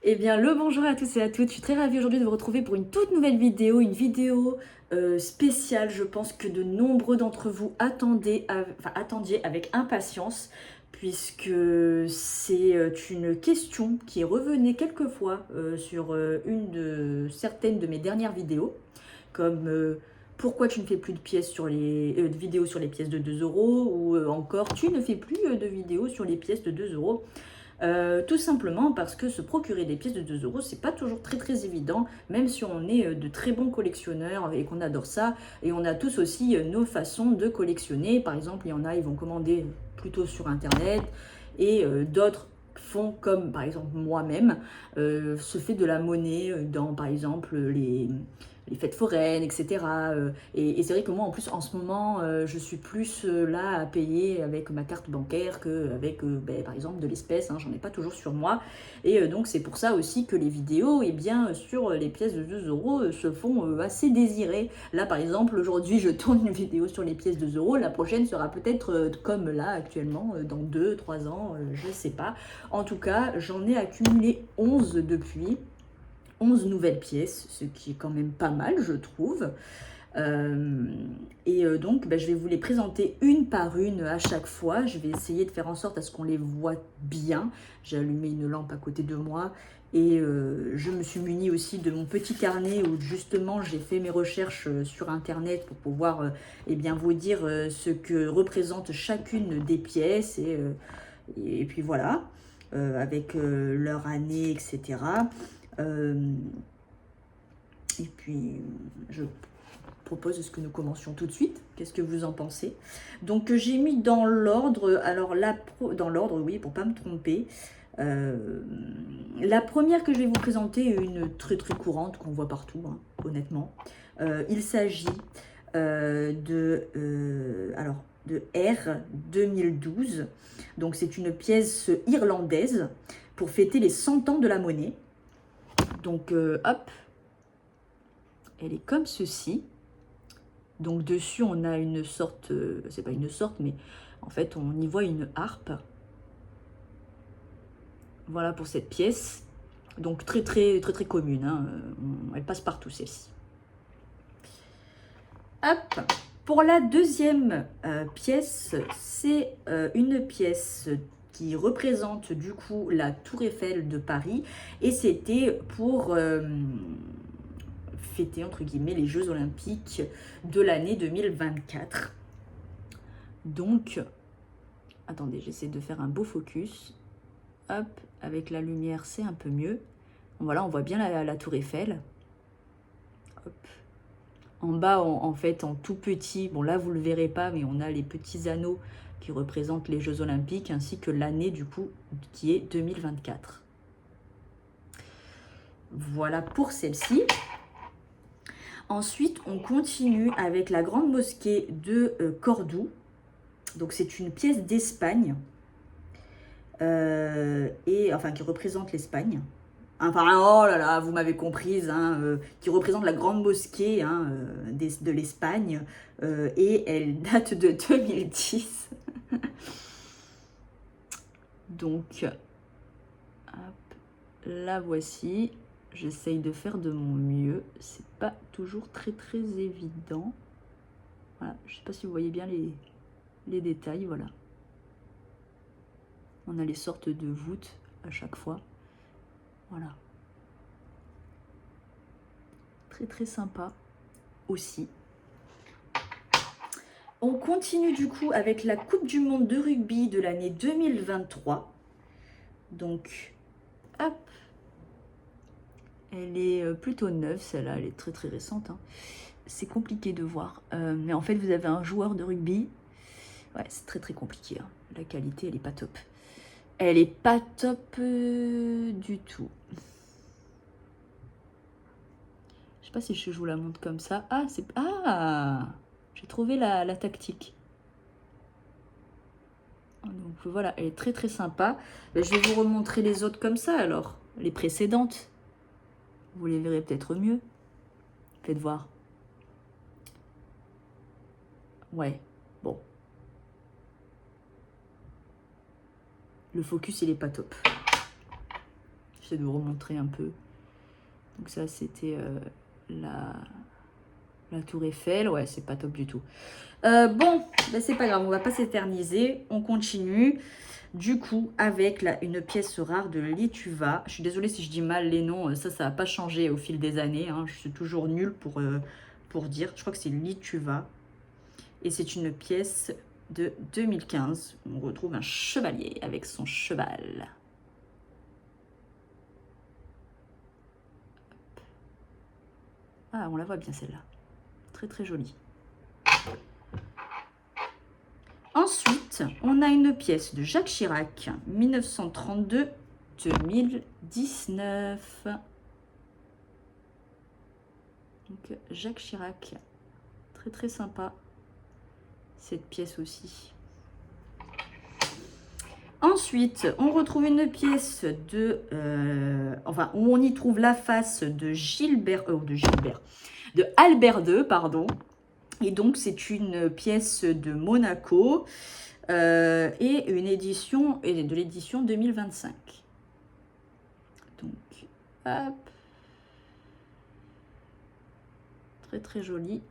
Eh bien, le bonjour à tous et à toutes. Je suis très ravie aujourd'hui de vous retrouver pour une toute nouvelle vidéo, une vidéo spéciale. Je pense que de nombreux d'entre vous attendiez avec impatience, puisque c'est une question qui revenait quelquefois sur certaines de mes dernières vidéos, comme pourquoi tu ne fais plus de pièces de vidéos sur les pièces de 2 euros, ou encore tu ne fais plus de vidéos sur les pièces de 2 euros. Tout simplement parce que se procurer des pièces de 2 euros, c'est pas toujours très évident, même si on est de très bons collectionneurs et qu'on adore ça. Et on a tous aussi nos façons de collectionner. Par exemple, il y en a, ils vont commander plutôt sur internet, et d'autres font comme par exemple moi-même, se fait de la monnaie dans par exemple les fêtes foraines, etc. Et c'est vrai que moi, en plus, en ce moment, je suis plus là à payer avec ma carte bancaire qu'avec, par exemple, de l'espèce. Hein, j'en ai pas toujours sur moi. Et donc, c'est pour ça aussi que les vidéos, eh bien, sur les pièces de 2 euros, se font assez désirées. Là, par exemple, aujourd'hui, je tourne une vidéo sur les pièces de 2 euros. La prochaine sera peut-être comme là, actuellement, dans 2, 3 ans, je sais pas. En tout cas, j'en ai accumulé 11 depuis. 11 nouvelles pièces, ce qui est quand même pas mal, je trouve. Donc, je vais vous les présenter une par une à chaque fois. Je vais essayer de faire en sorte à ce qu'on les voit bien. J'ai allumé une lampe à côté de moi et je me suis munie aussi de mon petit carnet où justement j'ai fait mes recherches sur internet pour pouvoir eh bien, vous dire ce que représente chacune des pièces et puis voilà, avec leur année, etc. Et puis, je propose ce que nous commencions tout de suite. Qu'est-ce que vous en pensez? Donc, j'ai mis dans l'ordre, alors dans l'ordre, oui, pour pas me tromper. La première que je vais vous présenter est une très courante qu'on voit partout, hein, honnêtement. Il s'agit de R 2012. Donc, c'est une pièce irlandaise pour fêter les 100 ans de la monnaie. Donc, hop, elle est comme ceci. Donc dessus, on a une sorte, c'est pas une sorte, mais en fait, on y voit une harpe. Voilà pour cette pièce. Donc très commune, hein. Elle passe partout celle-ci. Hop. Pour la deuxième pièce, c'est une pièce qui représente du coup la Tour Eiffel de Paris, et c'était pour fêter entre guillemets les Jeux Olympiques de l'année 2024. Donc, attendez, j'essaie de faire un beau focus. Hop, avec la lumière, c'est un peu mieux. Voilà, on voit bien la Tour Eiffel. Hop. En bas, en fait, en tout petit, bon là, vous le verrez pas, mais on a les petits anneaux qui représentent les Jeux Olympiques, ainsi que l'année, du coup, qui est 2024. Voilà pour celle-ci. Ensuite, on continue avec la grande mosquée de Cordoue. Donc, c'est une pièce d'Espagne, qui représente l'Espagne. Enfin, oh là là, vous m'avez comprise, hein, qui représente la grande mosquée, hein, de l'Espagne, et elle date de 2010. Donc, hop, la voici. J'essaye de faire de mon mieux. C'est pas toujours très évident. Voilà, je sais pas si vous voyez bien les détails, voilà. On a les sortes de voûtes à chaque fois. Voilà. Très sympa aussi. On continue du coup avec la Coupe du Monde de rugby de l'année 2023. Donc, hop. Elle est plutôt neuve, celle-là, elle est très récente, hein. C'est compliqué de voir. Mais en fait, vous avez un joueur de rugby. Ouais, c'est très compliqué, hein. La qualité, elle est pas top. Elle est pas top du tout. Je sais pas si je vous la montre comme ça. Ah, c'est... Ah, j'ai trouvé la tactique. Donc voilà, elle est très sympa. Je vais vous remontrer les autres comme ça alors, les précédentes. Vous les verrez peut-être mieux. Faites voir. Ouais, bon. Le focus, il est pas top. Je j'essaie de vous remontrer un peu. Donc ça, c'était la tour Eiffel. Ouais, c'est pas top du tout. Bon, ben c'est pas grave, on va pas s'éterniser. On continue. Du coup, avec une pièce rare de Lituva. Je suis désolée si je dis mal les noms. Ça n'a pas changé au fil des années. Hein. Je suis toujours nulle pour dire. Je crois que c'est Lituva. Et c'est une pièce de 2015. On retrouve un chevalier avec son cheval. Ah, on la voit bien celle-là. Très très jolie. Ensuite, on a une pièce de Jacques Chirac, 1932-2019. Donc Jacques Chirac, très très sympa cette pièce aussi. Ensuite, on retrouve une pièce de, où on y trouve la face de de Albert II, pardon. Et donc, c'est une pièce de Monaco et une édition, de l'édition 2025. Donc, hop. Très, très jolie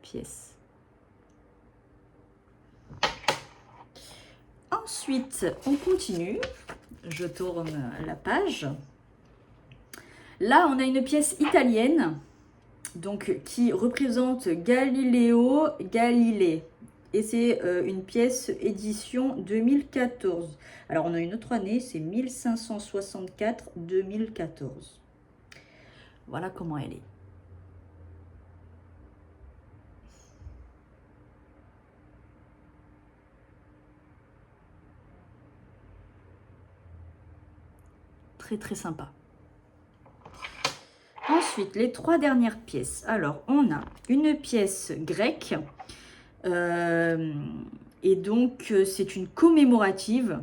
pièce. Ensuite, on continue. Je tourne la page. Là, on a une pièce italienne. Donc, qui représente Galileo Galilei. Et c'est une pièce édition 2014. Alors, on a une autre année, c'est 1564-2014. Voilà comment elle est. Très, très sympa. Ensuite, les 3 dernières pièces. Alors, on a une pièce grecque. Et donc, c'est une commémorative.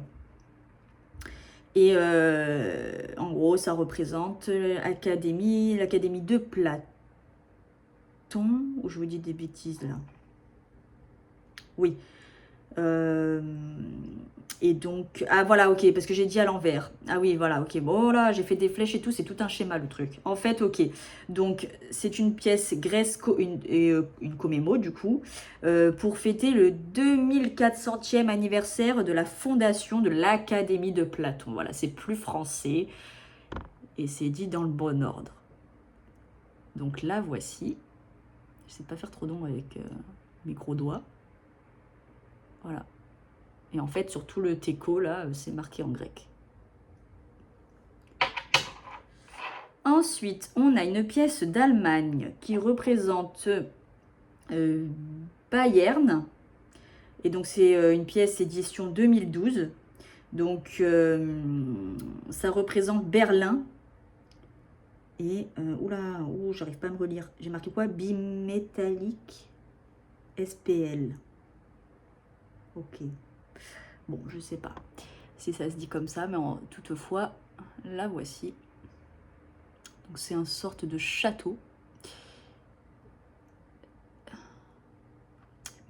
Et en gros, ça représente l'Académie de Platon. Ou je vous dis des bêtises là. Oui. Et donc, ah voilà, ok, parce que j'ai dit à l'envers. Ah oui, voilà, ok, bon là, j'ai fait des flèches et tout, c'est tout un schéma le truc. En fait, ok, donc c'est une pièce grecque, une commémo du coup, pour fêter le 2400e anniversaire de la fondation de l'Académie de Platon. Voilà, c'est plus français et c'est dit dans le bon ordre. Donc là, voici. Je sais pas faire trop d'ombre avec mes gros doigts. Voilà. Et en fait, sur tout le teco, là, c'est marqué en grec. Ensuite, on a une pièce d'Allemagne qui représente Bayern. Et donc, c'est une pièce édition 2012. Donc, ça représente Berlin. Et, j'arrive pas à me relire. J'ai marqué quoi? Bimétallique SPL. Ok. Bon, je sais pas si ça se dit comme ça, mais toutefois, la voici. Donc, c'est une sorte de château.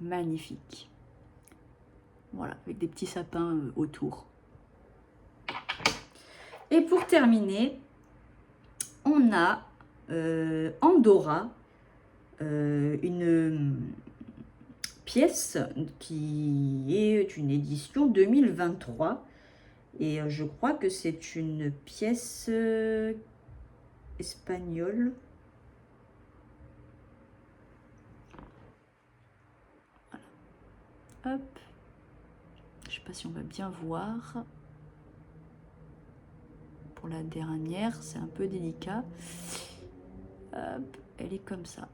Magnifique. Voilà, avec des petits sapins autour. Et pour terminer, on a Andorra, une pièce qui est une édition 2023 et je crois que c'est une pièce espagnole. Voilà. Hop, je sais pas si on va bien voir. Pour la dernière, c'est un peu délicat. Hop, elle est comme ça.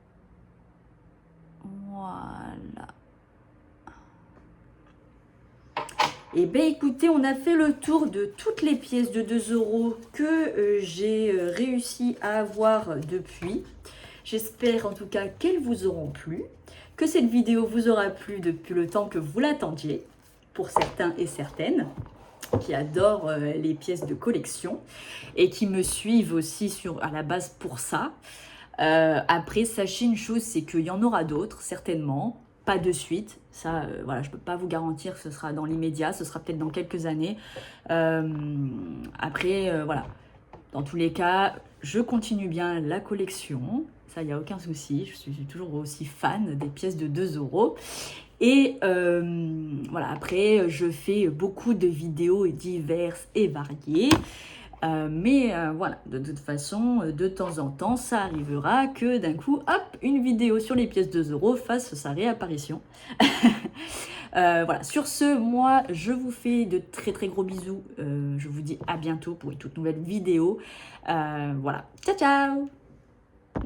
Voilà. Et bien écoutez, on a fait le tour de toutes les pièces de 2 € que j'ai réussi à avoir depuis. J'espère en tout cas qu'elles vous auront plu, que cette vidéo vous aura plu depuis le temps que vous l'attendiez, pour certains et certaines qui adorent les pièces de collection et qui me suivent aussi à la base pour ça. Après, sachez une chose, c'est qu'il y en aura d'autres, certainement. Pas de suite, ça, voilà, je peux pas vous garantir que ce sera dans l'immédiat, ce sera peut-être dans quelques années. Après, voilà, Dans tous les cas, je continue bien la collection. Ça, il n'y a aucun souci. Je suis toujours aussi fan des pièces de 2 euros. Et voilà, après, je fais beaucoup de vidéos diverses et variées. Mais voilà, de toute façon, de temps en temps, ça arrivera que d'un coup, hop, une vidéo sur les pièces de 2 euros fasse sa réapparition. Voilà, sur ce, moi, je vous fais de très très gros bisous. Je vous dis à bientôt pour une toute nouvelle vidéo. Voilà, ciao ciao!